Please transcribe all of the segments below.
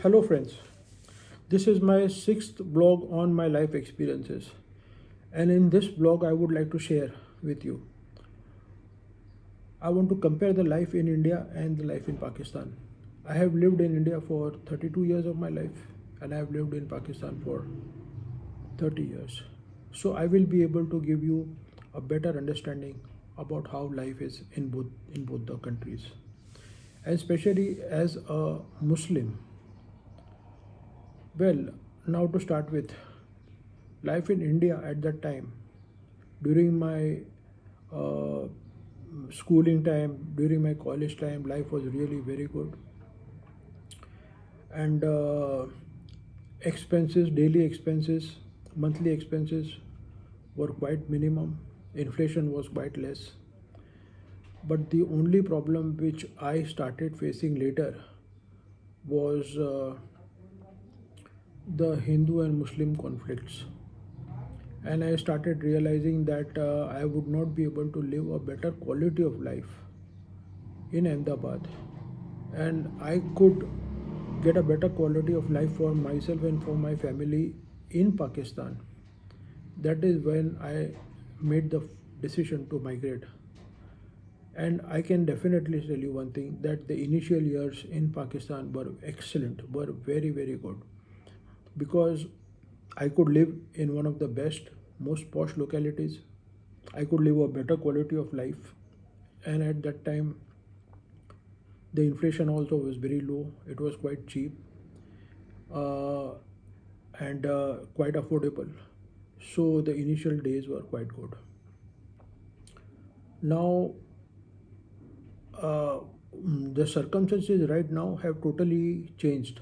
Hello, friends. This is my sixth blog on my life experiences, and in this blog, I would like to share with you. I want to compare the life in India and the life in Pakistan. I have lived in India for 32 years of my life, and I have lived in Pakistan for 30 years. So, I will be able to give you a better understanding about how life is in both the countries, and especially as a Muslim. Well, now to start with, life in India at that time, during my uh, schooling time, during my college time, life was really very good. And expenses, daily expenses, monthly expenses were quite minimum. Inflation was quite less. But the only problem which I started facing later was the Hindu and Muslim conflicts. And I started realizing that I would not be able to live a better quality of life in Ahmedabad, and I could get a better quality of life for myself and for my family in Pakistan. That is when I made the decision to migrate. And I can definitely tell you one thing, that the initial years in Pakistan were excellent, were very, very good, because I could live in one of the best, most posh localities. I could live a better quality of life, and at that time, the inflation also was very low. It was quite cheap, uh, and quite affordable. So the initial days were quite good. Now, uh, the circumstances right now have totally changed,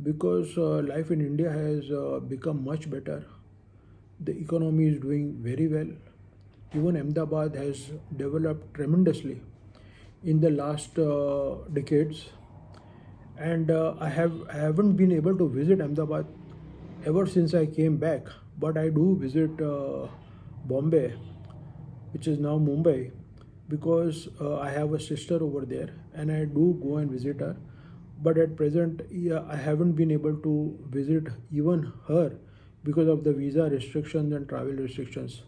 because life in India has become much better. The economy is doing very well. Even Ahmedabad has developed tremendously in the last decades, and I haven't been able to visit Ahmedabad ever since I came back, but I do visit Bombay, which is now Mumbai, because I have a sister over there, and I do go and visit her. But at present, yeah, I haven't been able to visit even her because of the visa restrictions and travel restrictions.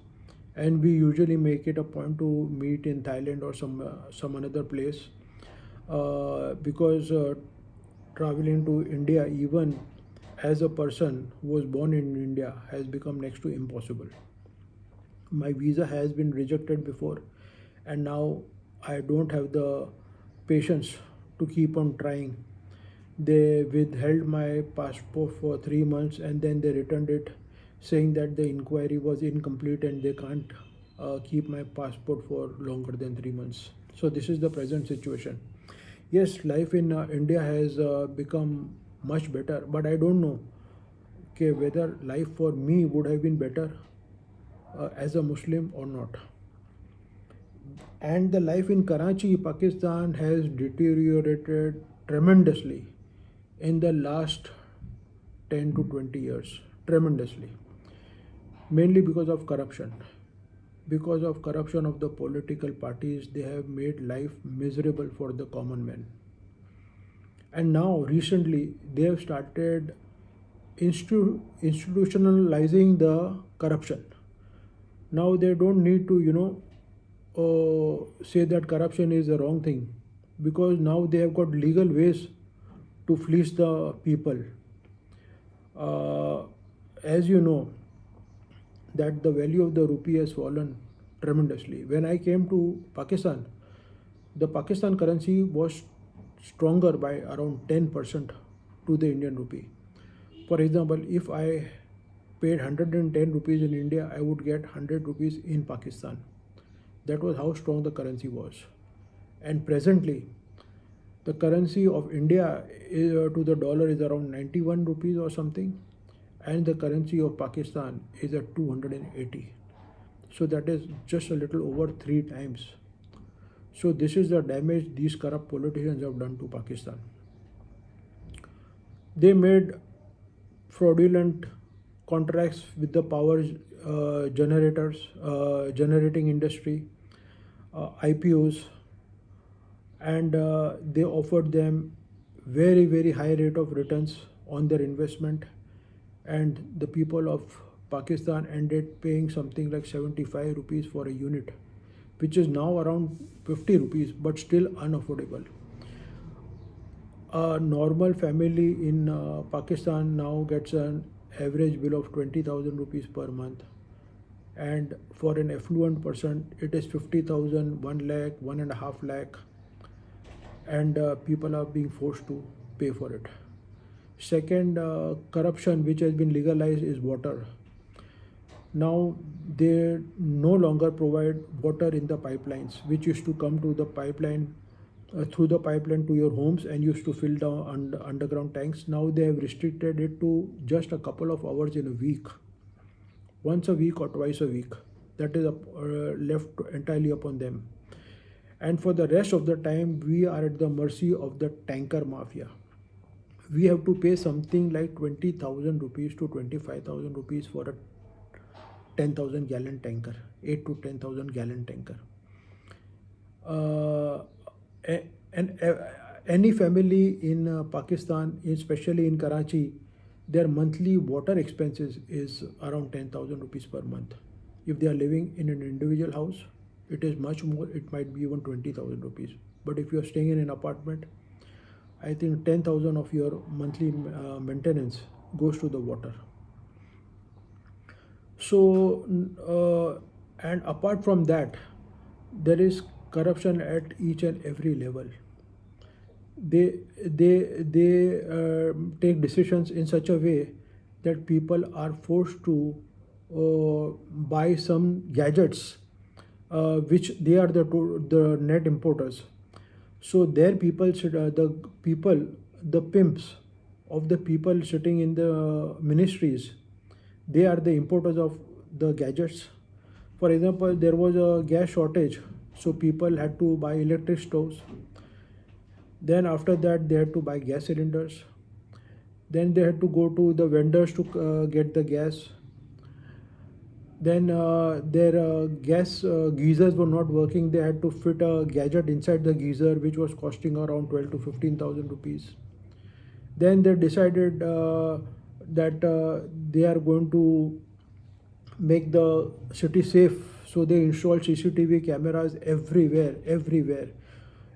And we usually make it a point to meet in Thailand or some another place, because traveling to India, even as a person who was born in India, has become next to impossible. My visa has been rejected before, and now I don't have the patience to keep on trying. They withheld my passport for 3 months, and then they returned it, saying that the inquiry was incomplete and they can't keep my passport for longer than 3 months. So this is the present situation. Yes, life in India has become much better, but I don't know, okay, whether life for me would have been better as a Muslim or not. And the life in Karachi, Pakistan has deteriorated tremendously in the last 10 to 20 years, tremendously, mainly because of corruption. Because of corruption of the political parties, they have made life miserable for the common man. And now, recently, they have started institutionalizing the corruption. Now they don't need to, say that corruption is the wrong thing, because now they have got legal ways to fleece the people. Uh, as you know, that the value of the rupee has fallen tremendously. When I came to Pakistan, the Pakistan currency was stronger by around 10% to the Indian rupee. For example, if I paid 110 rupees in India, I would get 100 rupees in Pakistan. That was how strong the currency was. And presently, the currency of India to the dollar is around 91 rupees or something, and the currency of Pakistan is at 280. So that is just a little over three times. So this is the damage these corrupt politicians have done to Pakistan. They made fraudulent contracts with the power generating industry, IPOs, and they offered them very very high rate of returns on their investment, and the people of Pakistan ended paying something like 75 rupees for a unit, which is now around 50 rupees, but still unaffordable. A normal family in Pakistan now gets an average bill of 20,000 rupees per month, and for an affluent person, it is 50,000, 1 lakh, 1.5 lakh, and people are being forced to pay for it. Second, corruption which has been legalized is water. Now they no longer provide water in the pipelines, which used to come to the pipeline through the pipeline to your homes and used to fill down underground tanks. Now they have restricted it to just a couple of hours in a week, once a week or twice a week. That is left entirely upon them. And for the rest of the time, we are at the mercy of the tanker mafia. We have to pay something like 20,000 rupees to 25,000 rupees for a 10,000 gallon tanker, 8 to 10,000 gallon tanker. And any family in Pakistan, especially in Karachi, their monthly water expenses is around 10,000 rupees per month. If they are living in an individual house, it is much more, it might be even 20,000 rupees. But if you are staying in an apartment, I think 10,000 of your monthly maintenance goes to the water. So, and apart from that, there is corruption at each and every level. They take decisions in such a way that people are forced to buy some gadgets, which they are the net importers. So their people should the pimps of the people sitting in the ministries, they are the importers of the gadgets. For example, there was a gas shortage, so people had to buy electric stoves. Then after that, they had to buy gas cylinders. Then they had to go to the vendors to get the gas. Then their gas geysers were not working. They had to fit a gadget inside the geyser, which was costing around 12 to 15,000 rupees. Then they decided that they are going to make the city safe. So they installed CCTV cameras everywhere.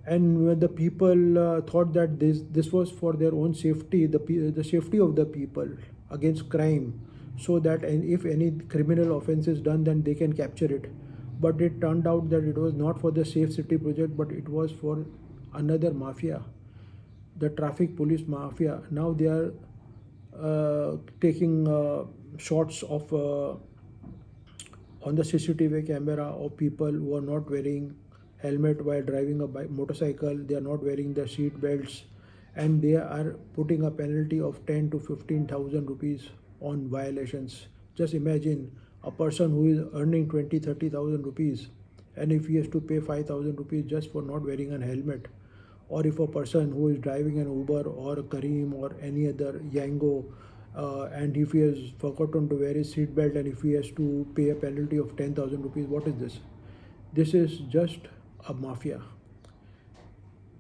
And when the people thought that this was for their own safety, the safety of the people against crime, so that and if any criminal offense is done, then they can capture it. But it turned out that it was not for the Safe City project, but it was for another mafia, the traffic police mafia. Now they are taking shots of on the CCTV camera of people who are not wearing helmet while driving a motorcycle. They are not wearing the seat belts, and they are putting a penalty of 10 to 15,000 rupees on violations. Just imagine a person who is earning 20-30,000 rupees, and if he has to pay 5,000 rupees just for not wearing a helmet, or if a person who is driving an Uber or a Careem or any other Yango, and if he has forgotten to wear his seat belt and if he has to pay a penalty of 10,000 rupees, what is this? This is just a mafia.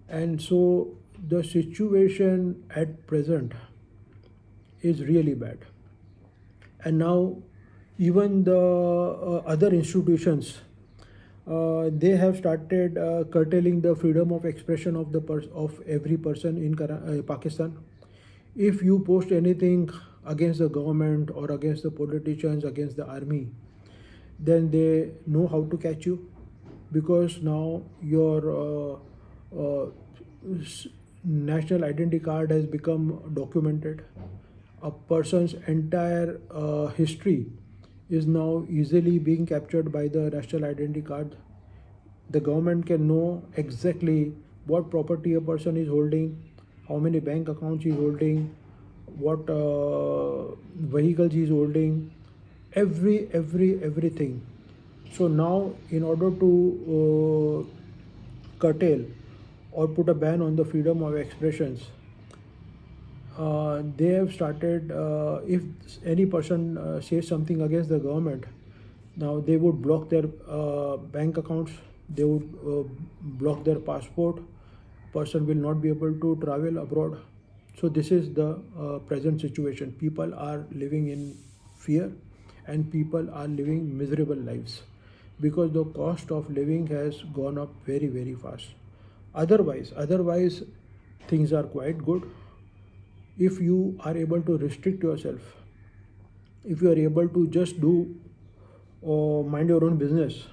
And so the situation at present is really bad. And now even the other institutions, they have started curtailing the freedom of expression of of every person in Pakistan. If you post anything against the government or against the politicians, against the army, then they know how to catch you, because now your national identity card has become documented. A person's entire history is now easily being captured by the national identity card. The government can know exactly what property a person is holding, how many bank accounts he is holding, what vehicles he is holding, everything. So now, in order to curtail or put a ban on the freedom of expressions, they have started, if any person says something against the government, now they would block their bank accounts, they would block their passport, person will not be able to travel abroad. So this is the present situation. People are living in fear, and people are living miserable lives because the cost of living has gone up very very fast. Otherwise things are quite good if you are able to restrict yourself, if you are able to just do mind your own business,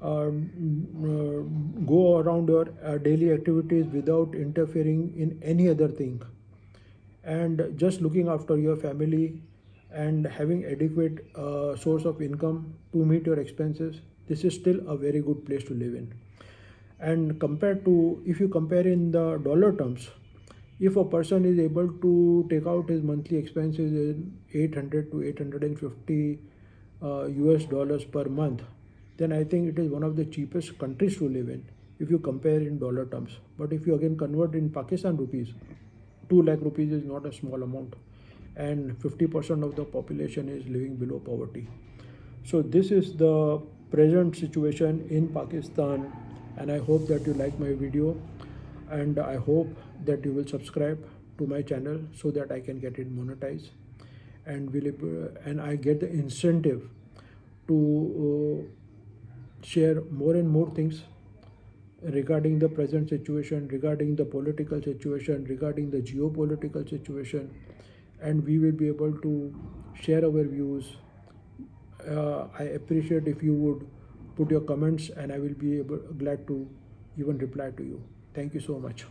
go around your daily activities without interfering in any other thing, and just looking after your family and having adequate source of income to meet your expenses, this is still a very good place to live in. And compared to, if you compare in the dollar terms, if a person is able to take out his monthly expenses in 800 to 850 US dollars per month, then I think it is one of the cheapest countries to live in if you compare in dollar terms. But if you again convert in Pakistan rupees, 2 lakh rupees is not a small amount, and 50% of the population is living below poverty. So this is the present situation in Pakistan, and I hope that you like my video, and I hope that you will subscribe to my channel so that I can get it monetized, and I get the incentive to share more and more things regarding the present situation, regarding the political situation, regarding the geopolitical situation, and we will be able to share our views. I appreciate if you would put your comments, and I will be glad to even reply to you. Thank you so much.